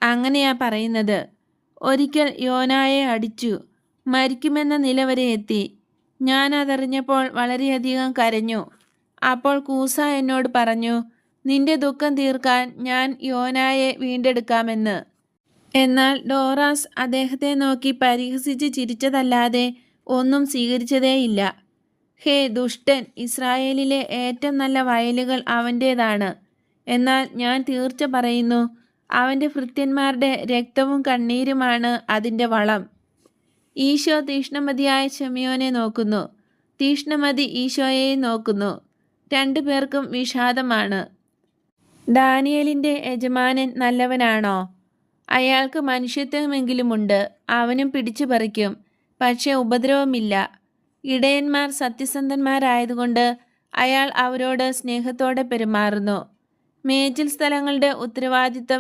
അങ്ങനെയാ പറയുന്നത്. ഒരിക്കൽ യോനായെ അടിച്ചു, മരിക്കുമെന്ന നില വരെ എത്തി. ഞാൻ അതറിഞ്ഞപ്പോൾ വളരെയധികം കരഞ്ഞു. അപ്പോൾ കൂസ എന്നോട് പറഞ്ഞു, നിന്റെ ദുഃഖം തീർക്കാൻ ഞാൻ യോനായെ വീണ്ടെടുക്കാമെന്ന്. എന്നാൽ ഡോറാസ് അദ്ദേഹത്തെ നോക്കി പരിഹസിച്ച് ചിരിച്ചതല്ലാതെ ഒന്നും സ്വീകരിച്ചതേയില്ല. ഹേ ദുഷ്ടൻ, ഇസ്രായേലിലെ ഏറ്റവും നല്ല വയലുകൾ അവൻ്റേതാണ്. എന്നാൽ ഞാൻ തീർച്ച പറയുന്നു, അവൻ്റെ ഭൃത്യന്മാരുടെ രക്തവും കണ്ണീരുമാണ് അതിൻ്റെ വളം. ഈശോ തീഷ്ണമതിയായ ശിമയോനെ നോക്കുന്നു, തീഷ്ണമതി ഈശോയെയും നോക്കുന്നു. രണ്ടു പേർക്കും വിഷാദമാണ്. ദാനിയേലിൻ്റെ യജമാനൻ നല്ലവനാണോ? അയാൾക്ക് മനുഷ്യത്വമെങ്കിലുമുണ്ട്. അവനും പിടിച്ചു പറിക്കും, പക്ഷേ ഉപദ്രവമില്ല. ഇടയന്മാർ സത്യസന്ധന്മാരായതുകൊണ്ട് അയാൾ അവരോട് സ്നേഹത്തോടെ പെരുമാറുന്നു. മേച്ചിൽ സ്ഥലങ്ങളുടെ ഉത്തരവാദിത്തം